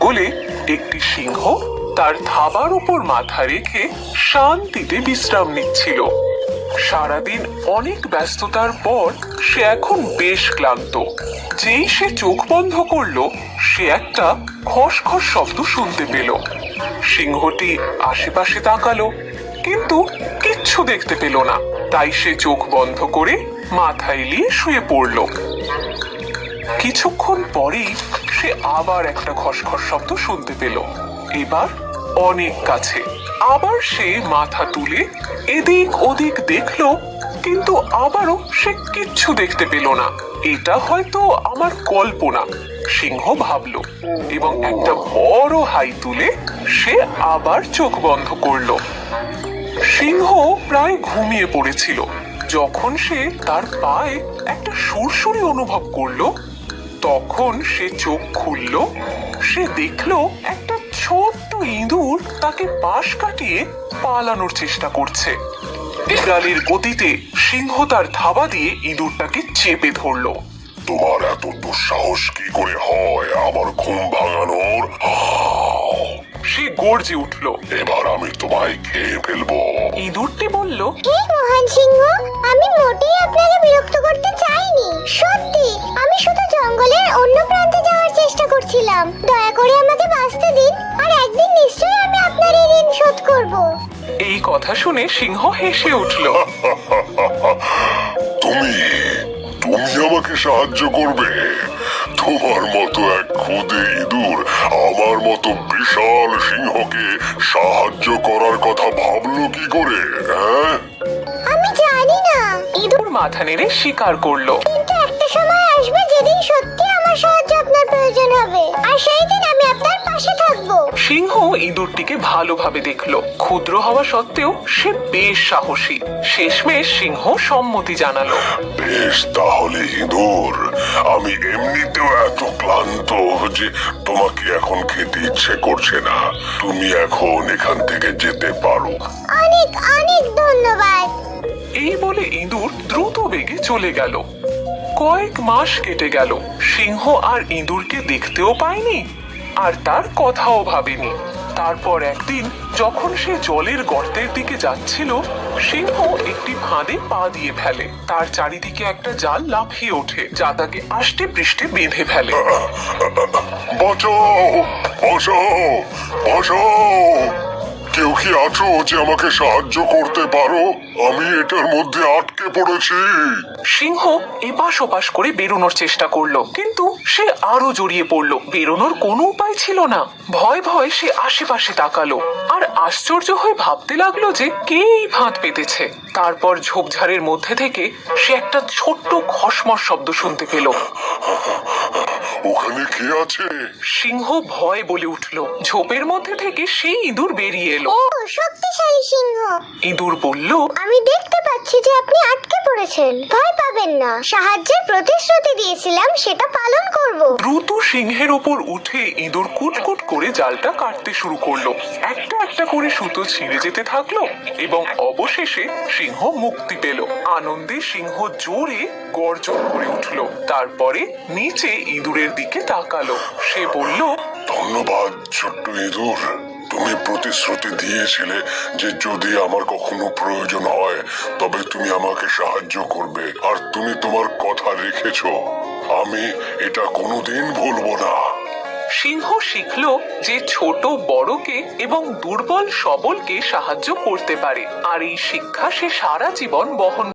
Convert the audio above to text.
জঙ্গলে একটি সিংহ তার থাবার উপর মাথা রেখে শান্তিতে বিশ্রাম নিচ্ছিল। সারাদিন অনেক ব্যস্ততার পর সে এখন বেশ ক্লান্ত। যেই সে চোখ বন্ধ করলো, সে একটা খসখস শব্দ শুনতে পেল। সিংহটি আশেপাশে তাকালো, কিন্তু কিচ্ছু দেখতে পেল না। তাই সে চোখ বন্ধ করে মাথা এলিয়ে শুয়ে পড়ল। কিছুক্ষণ পরেই সে আবার একটা খসখস শব্দ শুনতে পেল, এবার অনেক কাছে। আবার সে মাথা তুলে এদিক ওদিক দেখলো, কিন্তু আবারও সে কিচ্ছু দেখতে পেল না। এটা হয়তো আমার কল্পনা, সিংহ ভাবলো, এবং একটা বড় হাই তুলে সে আবার চোখ বন্ধ করলো। সিংহ প্রায় ঘুমিয়ে পড়েছিল যখন সে তার পায়ে একটা সুরসুরি অনুভব করলো। তখন সে চোখ খুলল। সে দেখলো একটা ছোট্ট ইঁদুর তাকে পাশ কাটিয়ে পালানোর চেষ্টা করছে। বিড়ালের গতিতে সিংহ তার থাবা দিয়ে ইঁদুরটাকে চেপে ধরলো। তোমার এত দুঃসাহস কি করে হয় আমার ঘুম ভাঙানোর? সে গর্জে উঠলো। এবার আমি তোমায় খেয়ে ফেলবো। ইঁদুরটি বলল, এই মহান সিংহ, আমি মোটেই আপনাকে বিরক্ত করতে চাইনি। সত্যি আমি শুধু জঙ্গলের অন্য প্রান্তে যাওয়ার চেষ্টা করছিলাম। দয়া করে আমাকে বাঁচতে দিন, আর একদিন নিশ্চয়ই আমি আপনার এই ঋণ শোধ করব। এই কথা শুনে সিংহ হেসে উঠল। তুমি আমাকে সাহায্য করবে? তোমার মতো এক ক্ষুদে ইঁদুর আমার মতো বিশাল সিংহকে সাহায্য করার কথা ভাবলো কি করে? হ্যাঁ, আমি জানি না, ইঁদুর মাথা নেড়ে স্বীকার করলো। কিন্তু একটা সময় আসবে যেদিন সত্যি আমার সাহায্য আপনার প্রয়োজন হবে, আর সেই দিন আমি আপনার পাশে থাকবো। সিংহ ইঁদুরটিকে ভালোভাবে দেখলো। ক্ষুদ্র হওয়া সত্ত্বেও সে বেশ সাহসী। শেষমেশ সিংহ সম্মতি জানালো। বেশ, তাহলে ইঁদুর, আমি এমনিতেও এত ক্লান্ত যে তোমাকে এখন খেতে ইচ্ছে করছে না। তুমি এখন এখান থেকে যেতে পারো। অনেক অনেক ধন্যবাদ। এই বলে ইঁদুর দ্রুত বেগে চলে গেল। কয়েক মাস কেটে গেল, সিংহ আর ইঁদুরকে দেখতেও পায়নি, আর তার কথাও ভাবেনি। তারপর একদিন যখন সে জলের গর্তের দিকে যাচ্ছিল, সিংহ একটি ফাঁদে পা দিয়ে ফেলে। তার চারিদিকে একটা জাল লাফিয়ে ওঠে, যা তাকে আষ্টে পৃষ্ঠে বেঁধে ফেলে। বাঁচাও, বাঁচাও, বাঁচাও! কেউ কি আছো যে আমাকে সাহায্য করতে পারো? আমি এটার মধ্যে আটকে পড়েছি। সিংহ এপাশ ওপাশ করে বেরোনোর চেষ্টা করলো, কিন্তু সে আরো জড়িয়ে পড়লো। বেরোনোর কোনো উপায় ছিল না। ভয় ভয় সে আশেপাশে তাকালো, আর আশ্চর্য হয়ে ভাবতে লাগলো যে কে এই ফাঁদ পেতেছে। তারপর ঝোপঝাড়ের মধ্যে থেকে সে একটা ছোট্ট খসমস শব্দ শুনতে পেল। ওখানে কে আছে? সিংহ ভয় বলে উঠলো। ঝোপের মধ্যে থেকে সেই ইঁদুর বেরিয়ে এলো। ও শক্তিশালী সিংহ, ইঁদুর বলল, আমি দেখতে পাচ্ছি যে আপনি আটকে পড়েছেন। ভয় পাবেন না, সাহায্যের প্রতিশ্রুতি দিয়েছিলাম সেটা পালন করব। দ্রুত সিংহের উপর উঠে ইঁদুর কুটকুট করে জালটা কাটতে শুরু করলো। একটা একটা করে সুতো ছিঁড়ে যেতে থাকলো, এবং অবশেষে সিংহ মুক্তি পেল। আনন্দে সিংহ জোরে গর্জন করে উঠলো। তারপরে নিচে ইঁদুরের দিকে তাকালো। সে বলল, ধন্যবাদ ছোট্ট ইঁদুর। তুমি প্রতিশ্রুতি দিয়েছিলে যে যদি আমার কখনো প্রয়োজন হয় তবে তুমি আমাকে সাহায্য করবে, আর তুমি তোমার কথা রেখেছো। আমি এটা কোনোদিন ভুলবো না। সিংহ শিখলো যে ছোট বড়কে এবং দুর্বল সবলকে সাহায্য করতে পারে, আর এই শিক্ষা সে সারা জীবন বহন